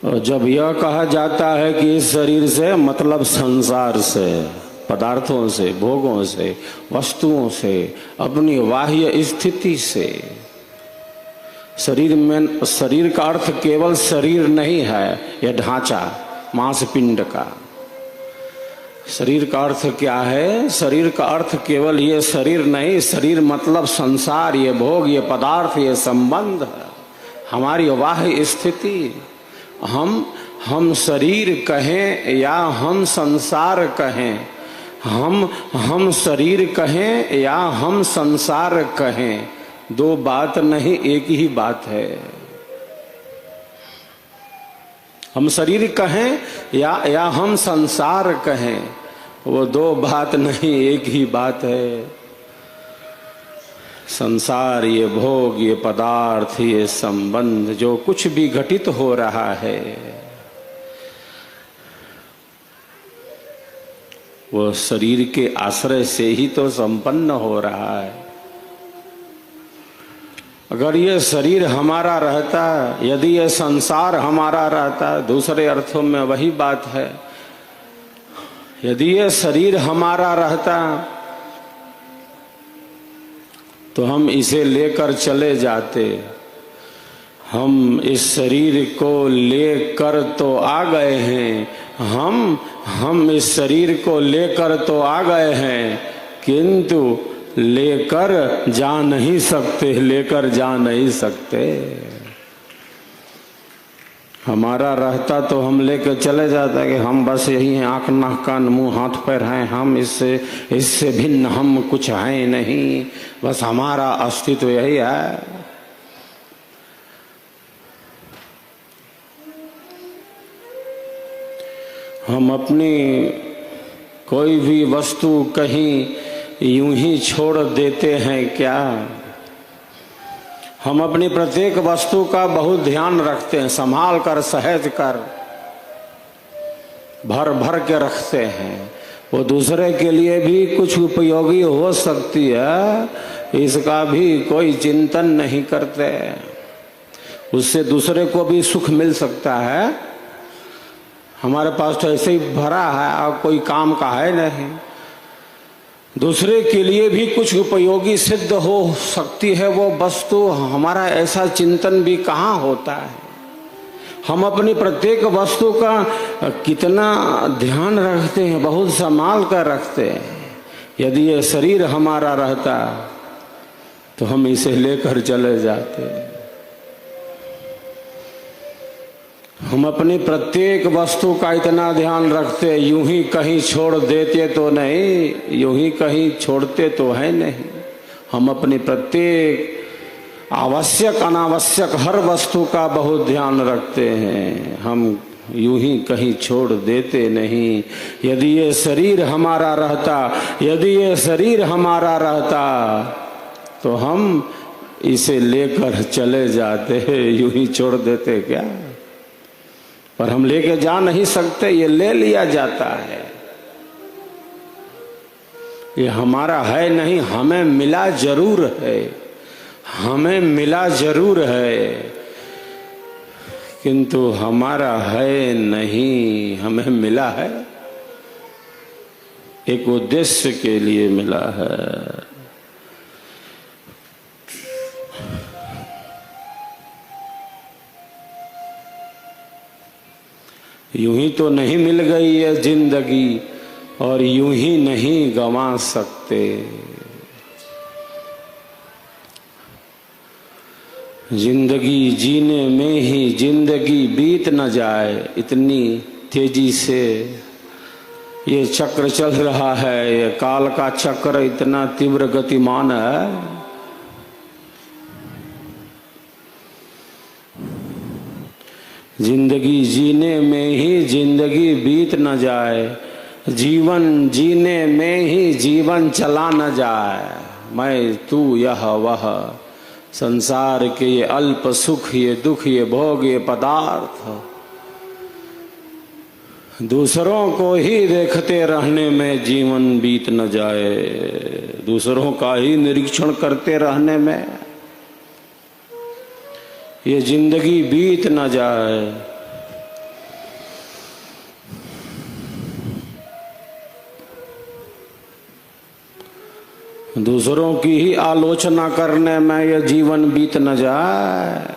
और जब यह कहा जाता है कि इस शरीर से मतलब संसार से, पदार्थों से, भोगों से, वस्तुओं से, अपनी बाह्य स्थिति से, शरीर का अर्थ केवल शरीर नहीं है, यह ढांचा मांसपिंड का। शरीर का अर्थ क्या है? शरीर का अर्थ केवल ये शरीर नहीं, शरीर मतलब संसार, ये भोग, ये पदार्थ, ये संबंध, हमारी बाह्य स्थिति। हम शरीर कहें या हम संसार कहें, हम शरीर कहें या हम संसार कहें, दो बात नहीं, एक ही बात है। हम शरीर कहें या हम संसार कहें, वो दो बात नहीं, एक ही बात है। संसार, ये भोग, ये पदार्थ, ये संबंध, जो कुछ भी घटित हो रहा है, वो शरीर के आश्रय से ही तो संपन्न हो रहा है। अगर ये शरीर हमारा रहता, यदि ये संसार हमारा रहता, दूसरे अर्थों में वही बात है, यदि ये शरीर हमारा रहता तो हम इसे लेकर चले जाते। हम इस शरीर को लेकर तो आ गए हैं, हम इस शरीर को लेकर तो आ गए हैं, किंतु लेकर जा नहीं सकते, लेकर जा नहीं सकते। हमारा रहता तो हम लेकर चले जाते कि हम बस यही हैं, आँख नाक कान मुंह हाथ पैर हैं, हम इससे भिन्न हम कुछ हैं नहीं, बस हमारा अस्तित्व यही है। हम अपनी कोई भी वस्तु कहीं यूं ही छोड़ देते हैं क्या? हम अपनी प्रत्येक वस्तु का बहुत ध्यान रखते हैं, संभाल कर, सहेज कर, भर भर के रखते हैं। वो दूसरे के लिए भी कुछ उपयोगी हो सकती है, इसका भी कोई चिंतन नहीं करते। उससे दूसरे को भी सुख मिल सकता है। हमारे पास तो ऐसे ही भरा है और कोई काम का है नहीं, दूसरे के लिए भी कुछ उपयोगी सिद्ध हो सकती है वो वस्तु। हमारा ऐसा चिंतन भी कहाँ होता है? हम अपनी प्रत्येक वस्तु का कितना ध्यान रखते हैं, बहुत संभाल कर रखते हैं। यदि ये शरीर हमारा रहता तो हम इसे लेकर चले जाते। हम अपनी प्रत्येक वस्तु का इतना ध्यान रखते, यूं ही कहीं छोड़ देते तो नहीं, यूं ही कहीं छोड़ते तो है नहीं। हम अपनी प्रत्येक आवश्यक अनावश्यक हर वस्तु का बहुत ध्यान रखते हैं, हम यूं ही कहीं छोड़ देते नहीं। यदि ये शरीर हमारा रहता, यदि ये शरीर हमारा रहता तो हम इसे लेकर चले जाते, यूं ही छोड़ देते क्या? पर हम लेके जा नहीं सकते, ये ले लिया जाता है। ये हमारा है नहीं, हमें मिला जरूर है, हमें मिला जरूर है, किंतु हमारा है नहीं। हमें मिला है, एक उद्देश्य के लिए मिला है। यूं ही तो नहीं मिल गई है जिंदगी, और यूं ही नहीं गंवा सकते। जिंदगी जीने में ही जिंदगी बीत न जाए, इतनी तेजी से ये चक्र चल रहा है। ये काल का चक्र इतना तीव्र गतिमान है। जिंदगी जीने में ही जिंदगी बीत न जाए, जीवन जीने में ही जीवन चला न जाए। मैं तू यह वह, संसार के ये अल्प सुख, ये दुख, ये भोग, ये पदार्थ, दूसरों को ही देखते रहने में जीवन बीत न जाए, दूसरों का ही निरीक्षण करते रहने में ये जिंदगी बीत न जाए। दूसरों की ही आलोचना करने में यह जीवन बीत न जाए,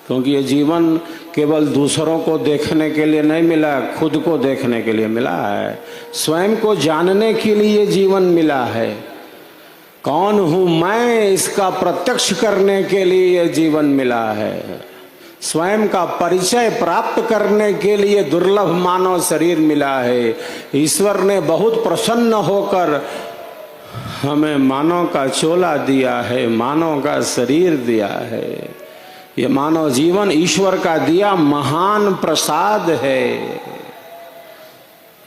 क्योंकि ये जीवन केवल दूसरों को देखने के लिए नहीं मिला है, खुद को देखने के लिए मिला है, स्वयं को जानने के लिए जीवन मिला है। कौन हूं मैं, इसका प्रत्यक्ष करने के लिए यह जीवन मिला है। स्वयं का परिचय प्राप्त करने के लिए दुर्लभ मानव शरीर मिला है। ईश्वर ने बहुत प्रसन्न होकर हमें मानव का चोला दिया है, मानव का शरीर दिया है। ये मानव जीवन ईश्वर का दिया महान प्रसाद है।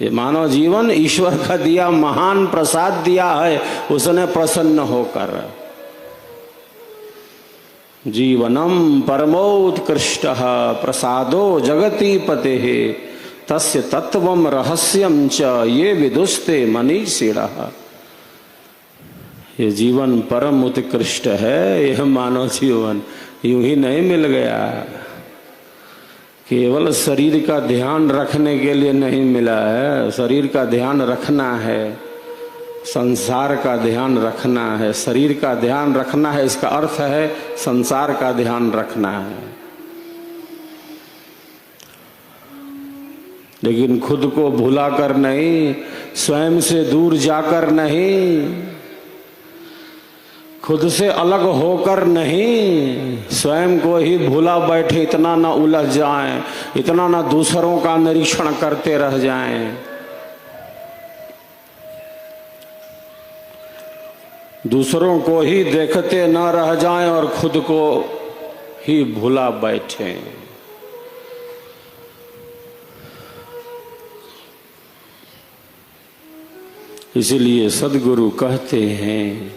ये मानव जीवन ईश्वर का दिया महान प्रसाद दिया है उसने प्रसन्न होकर। जीवनम परमोत्कृष्टः प्रसादो जगति पतेः तस्य तत्वम रहस्यम च ये विदुस्ते मनीषिणः। ये जीवन परम उत्कृष्ट है। यह मानव जीवन यूं ही नहीं मिल गया, केवल शरीर का ध्यान रखने के लिए नहीं मिला है। शरीर का ध्यान रखना है, संसार का ध्यान रखना है। शरीर का ध्यान रखना है, इसका अर्थ है संसार का ध्यान रखना है। लेकिन खुद को भुलाकर नहीं, स्वयं से दूर जाकर नहीं, खुद से अलग होकर नहीं, स्वयं को ही भूला बैठे, इतना ना उलझ जाएं, इतना ना दूसरों का निरीक्षण करते रह जाएं। दूसरों को ही देखते न रह जाएं और खुद को ही भूला बैठे। इसीलिए सद्गुरु कहते हैं,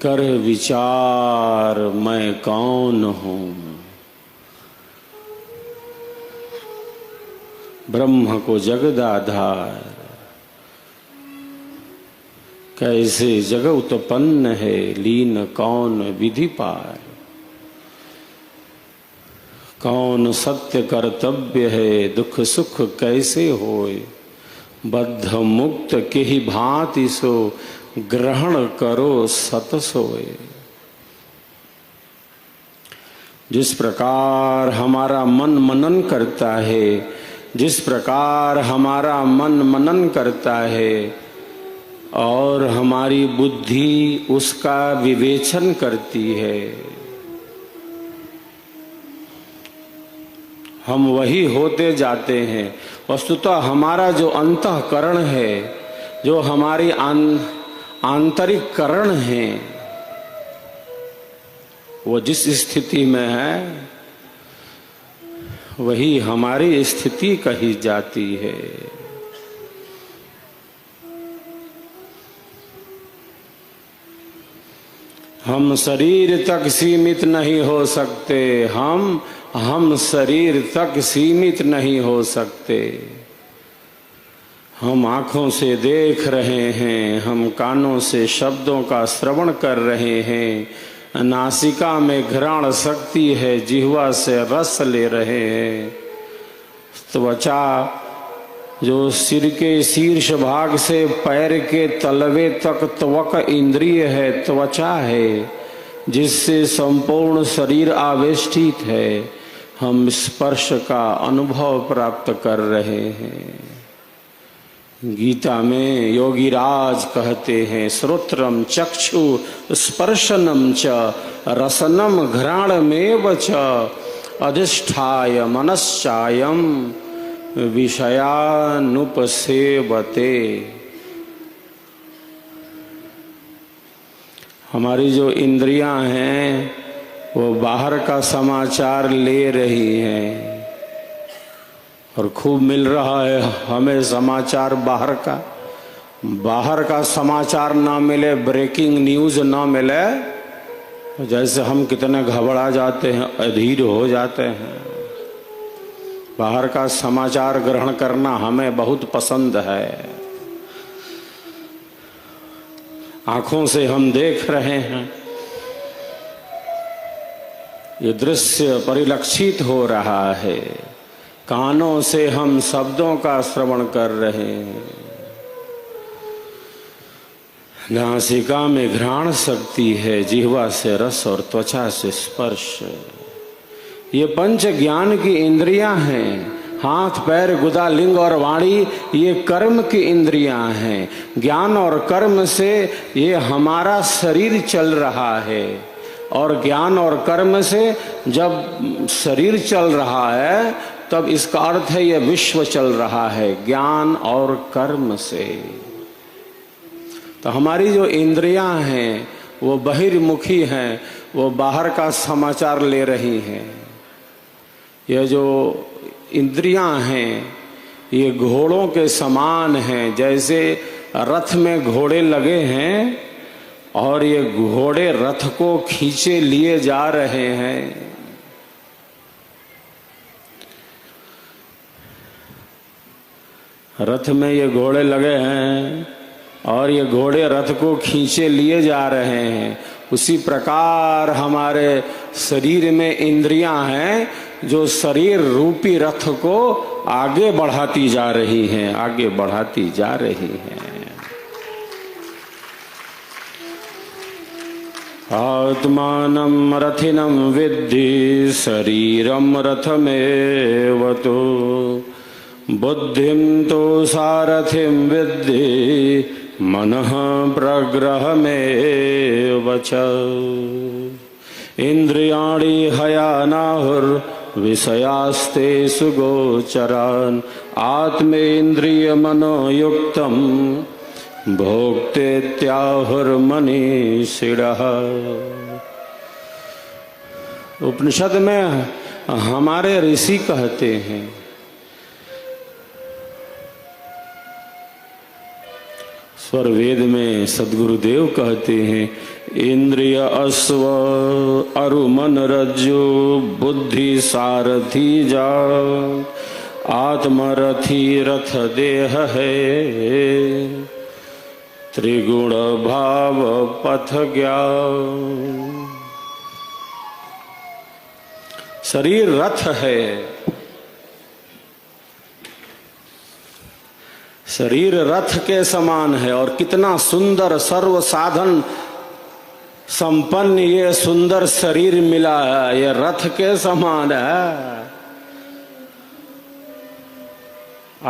कर विचार मैं कौन हूं। ब्रह्म को जगदाधार, कैसे जग उत्पन्न है, लीन कौन विधि पार। कौन सत्य कर्तव्य है, दुख सुख कैसे होए। बद्ध मुक्त के ही भांति सो, ग्रहण करो सत सोए। जिस प्रकार हमारा मन मनन करता है, जिस प्रकार हमारा मन मनन करता है और हमारी बुद्धि उसका विवेचन करती है, हम वही होते जाते हैं। वस्तुतः हमारा जो अंतःकरण है, जो हमारी आंतरिक करण है, वो जिस स्थिति में है वही हमारी स्थिति कही जाती है। हम शरीर तक सीमित नहीं हो सकते, हम शरीर तक सीमित नहीं हो सकते। हम आँखों से देख रहे हैं, हम कानों से शब्दों का श्रवण कर रहे हैं, नासिका में घ्राण शक्ति है, जिह्वा से रस ले रहे हैं। त्वचा जो सिर के शीर्ष भाग से पैर के तलवे तक त्वक इंद्रिय है, त्वचा है, जिससे संपूर्ण शरीर आवेष्टित है। हम स्पर्श का अनुभव प्राप्त कर रहे हैं। गीता में योगीराज कहते हैं, श्रोत्रम चक्षु स्पर्शनम च रसनम घ्राणमेव च अधिष्ठाय मनश्चायम विषयानुपसेवते। हमारी जो इंद्रियां हैं वो बाहर का समाचार ले रही हैं और खूब मिल रहा है हमें समाचार बाहर का। बाहर का समाचार ना मिले, ब्रेकिंग न्यूज ना मिले, जैसे हम कितने घबरा जाते हैं, अधीर हो जाते हैं। बाहर का समाचार ग्रहण करना हमें बहुत पसंद है। आंखों से हम देख रहे हैं, ये दृश्य परिलक्षित हो रहा है। कानों से हम शब्दों का श्रवण कर रहे हैं। नासिका में घ्राण शक्ति है, जिह्वा से रस और त्वचा से स्पर्श। ये पंच ज्ञान की इंद्रियां हैं। हाथ पैर गुदा लिंग और वाणी ये कर्म की इंद्रियां हैं। ज्ञान और कर्म से ये हमारा शरीर चल रहा है, और ज्ञान और कर्म से जब शरीर चल रहा है तब इसका अर्थ है ये विश्व चल रहा है, ज्ञान और कर्म से। तो हमारी जो इंद्रियां हैं वो बहिर्मुखी हैं, वो बाहर का समाचार ले रही हैं। ये जो इंद्रियां हैं ये घोड़ों के समान हैं। जैसे रथ में घोड़े लगे हैं और ये घोड़े रथ को खींचे लिए जा रहे हैं। रथ में ये घोड़े लगे हैं और ये घोड़े रथ को खींचे लिए जा रहे हैं। उसी प्रकार हमारे शरीर में इंद्रियां हैं जो शरीर रूपी रथ को आगे बढ़ाती जा रही हैं, आगे बढ़ाती जा रही हैं। आत्मानं रथिनं विद्धि शरीरं रथमेव तो बुद्धिं तो सारथिं विद्धि मनः प्रग्रहमेव च। इंद्रियाणि हयानाहुर्विषयास्ते सुगोचरान् आत्मेन्द्रिय मनोयुक्तं भोक्तेत्याहुर्मनीषिणः। उपनिषद में हमारे ऋषि कहते हैं, स्वर वेद में सद्गुरुदेव कहते हैं, इंद्रिय अश्व अरुमन रज्जु बुद्धि सारथी जा आत्मरथी रथ देह है त्रिगुण भाव पथ ज्ञान। शरीर रथ है, शरीर रथ के समान है। और कितना सुंदर सर्व साधन संपन्न ये सुंदर शरीर मिला है, ये रथ के समान है।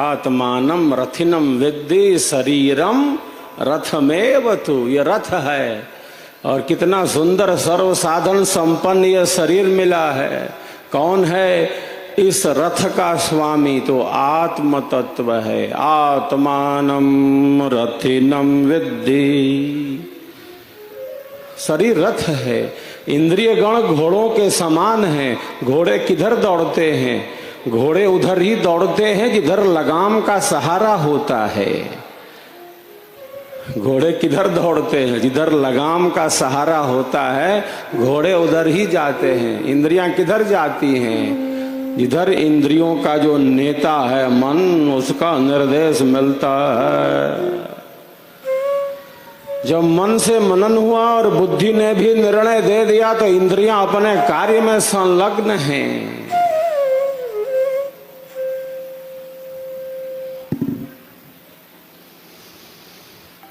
आत्मानं रथिनं विद्धि शरीरम रथमेव तु, ये रथ है। और कितना सुंदर सर्व साधन संपन्न ये शरीर मिला है। कौन है इस रथ का स्वामी? तो आत्म तत्व है। आत्मानं रथिनं विद्धि, शरीर रथ है। इंद्रिय गण घोड़ों के समान हैं। घोड़े किधर दौड़ते हैं? घोड़े उधर ही दौड़ते हैं जिधर लगाम का सहारा होता है। घोड़े किधर दौड़ते हैं? जिधर लगाम का सहारा होता है घोड़े उधर ही जाते हैं। इंद्रियां किधर जाती हैं? जिधर इंद्रियों का जो नेता है मन, उसका निर्देश मिलता है। जब मन से मनन हुआ और बुद्धि ने भी निर्णय दे दिया तो इंद्रियां अपने कार्य में संलग्न हैं।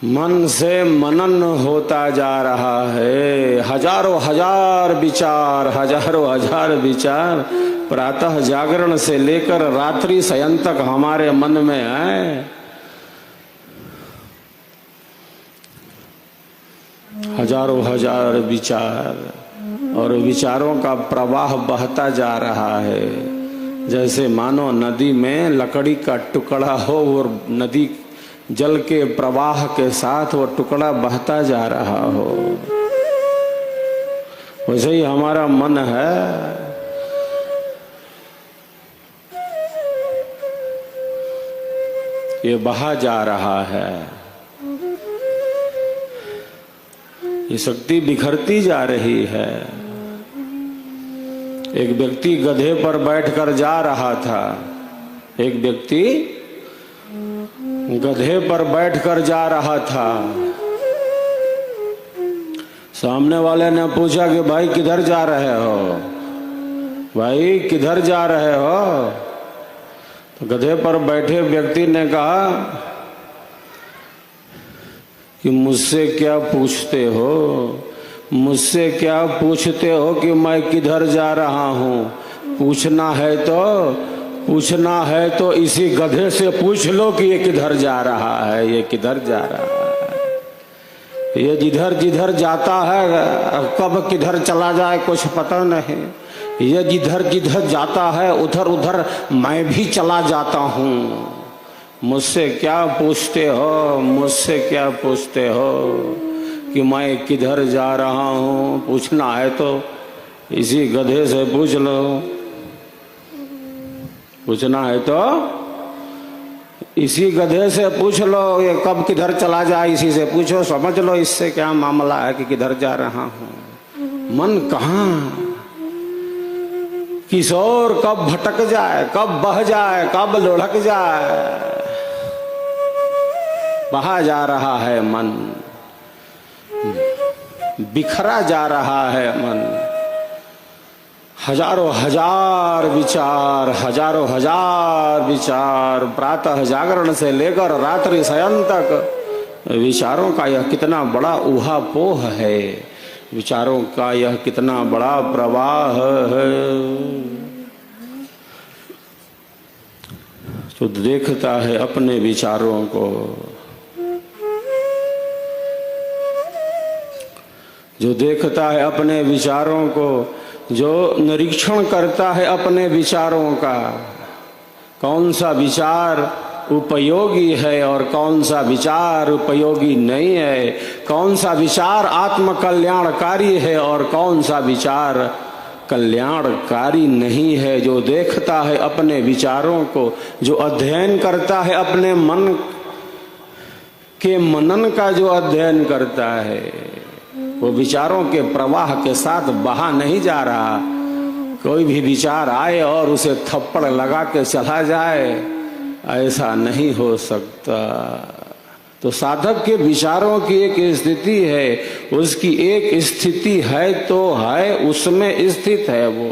मन से मनन होता जा रहा है। हजारों हजार विचार, हजारों हजार विचार प्रातः जागरण से लेकर रात्रि शयन तक हमारे मन में है। हजारों हजार विचार, और विचारों का प्रवाह बहता जा रहा है। जैसे मानो नदी में लकड़ी का टुकड़ा हो और नदी जल के प्रवाह के साथ वो टुकड़ा बहता जा रहा हो, वैसे ही हमारा मन है। ये बहा जा रहा है। ये शक्ति बिखरती जा रही है। एक व्यक्ति गधे पर बैठकर जा रहा था। एक व्यक्ति गधे पर बैठकर जा रहा था। सामने वाले ने पूछा कि भाई किधर जा रहे हो? भाई किधर जा रहे हो? तो गधे पर बैठे व्यक्ति ने कहा कि मुझसे क्या पूछते हो, मुझसे क्या पूछते हो कि मैं किधर जा रहा हूँ। पूछना है तो इसी गधे से पूछ लो कि ये किधर जा रहा है, ये किधर जा रहा है। ये जिधर जिधर जाता है कब किधर चला जाए कुछ पता नहीं। ये जिधर जिधर जाता है उधर उधर मैं भी चला जाता हूँ। मुझसे क्या पूछते हो, मुझसे क्या पूछते हो कि मैं किधर जा रहा हूँ। पूछना है तो इसी गधे से पूछ लो, पूछना है तो इसी गधे से पूछ लो। ये कब किधर चला जाए इसी से पूछो, समझ लो इससे क्या मामला है कि किधर जा रहा हूँ। मन कहाँ किस ओर कब भटक जाए, कब बह जाए, कब लुढ़क जाए। बहा जा रहा है मन, बिखरा जा रहा है मन। हजारों हजार विचार, हजारों हजार विचार, प्रातः जागरण से लेकर रात्रि शयन तक विचारों का यह कितना बड़ा ऊहापोह है, विचारों का यह कितना बड़ा प्रवाह है। तो देखता है अपने विचारों को, जो देखता है अपने विचारों को, जो निरीक्षण करता है अपने विचारों का, कौन सा विचार उपयोगी है और कौन सा विचार उपयोगी नहीं है, कौन सा विचार आत्म कल्याणकारी है और कौन सा विचार कल्याणकारी नहीं है। जो देखता है अपने विचारों को, जो अध्ययन करता है अपने मन के मनन का जो अध्ययन करता है, वो विचारों के प्रवाह के साथ बहा नहीं जा रहा। कोई भी विचार आए और उसे थप्पड़ लगा के चला जाए, ऐसा नहीं हो सकता। तो साधक के विचारों की एक स्थिति है, उसकी एक स्थिति है तो है, उसमें स्थित है वो,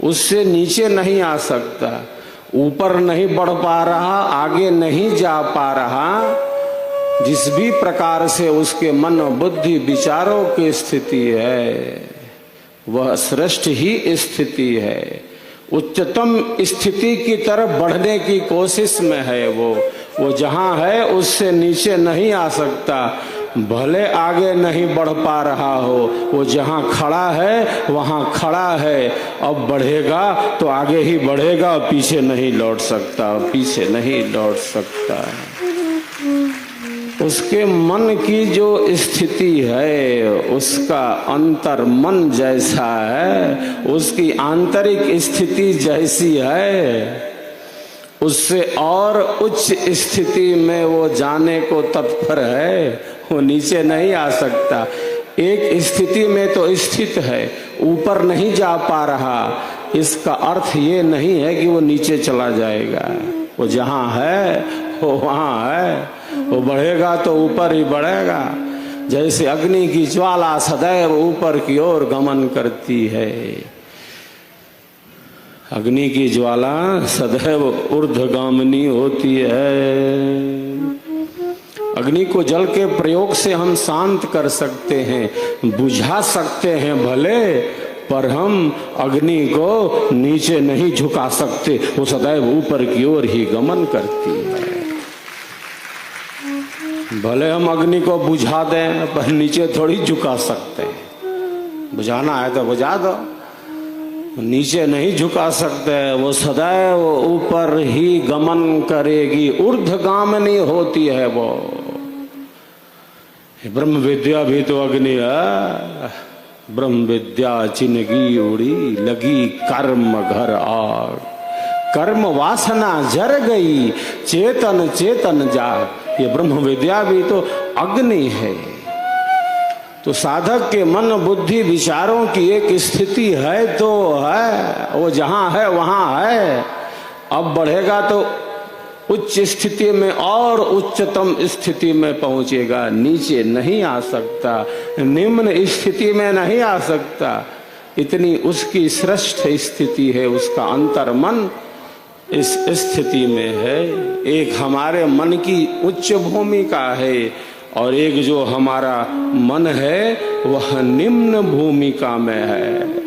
उससे नीचे नहीं आ सकता, ऊपर नहीं बढ़ पा रहा, आगे नहीं जा पा रहा। जिस भी प्रकार से उसके मन बुद्धि विचारों की स्थिति है वह श्रेष्ठ ही स्थिति है, उच्चतम स्थिति की तरफ बढ़ने की कोशिश में है। वो जहां है उससे नीचे नहीं आ सकता, भले आगे नहीं बढ़ पा रहा हो, वो जहां खड़ा है वहां खड़ा है। अब बढ़ेगा तो आगे ही बढ़ेगा, पीछे नहीं लौट सकता, पीछे नहीं लौट सकता। उसके मन की जो स्थिति है, उसका अंतर मन जैसा है, उसकी आंतरिक स्थिति जैसी है, उससे और उच्च स्थिति में वो जाने को तत्पर है। वो नीचे नहीं आ सकता, एक स्थिति में तो स्थित है, ऊपर नहीं जा पा रहा। इसका अर्थ ये नहीं है कि वो नीचे चला जाएगा। वो जहां है वो वहां है, वो बढ़ेगा तो ऊपर ही बढ़ेगा। जैसे अग्नि की ज्वाला सदैव ऊपर की ओर गमन करती है, अग्नि की ज्वाला सदैव ऊर्ध्वगामिनी होती है। अग्नि को जल के प्रयोग से हम शांत कर सकते हैं, बुझा सकते हैं भले, पर हम अग्नि को नीचे नहीं झुका सकते। वो सदैव ऊपर की ओर ही गमन करती है। भले हम अग्नि को बुझा दें पर नीचे थोड़ी झुका सकते हैं। बुझाना है तो बुझा दो, नीचे नहीं झुका सकते। वो सदैव ऊपर ही गमन करेगी, ऊर्ध्वगामिनी होती है वो। ब्रह्म विद्या भी तो अग्नि है। ब्रह्म विद्या चिनगी उड़ी, लगी कर्म घर आग। कर्म वासना जर गई, चेतन चेतन जाग। ये ब्रह्म विद्या भी तो अग्नि है। तो साधक के मन बुद्धि विचारों की एक स्थिति है तो है, वो जहां है वहां है। अब बढ़ेगा तो उच्च स्थिति में और उच्चतम स्थिति में पहुंचेगा, नीचे नहीं आ सकता, निम्न स्थिति में नहीं आ सकता। इतनी उसकी श्रेष्ठ स्थिति है, उसका अंतर मन इस स्थिति में है। एक हमारे मन की उच्च भूमिका है और एक जो हमारा मन है वह निम्न भूमिका में है।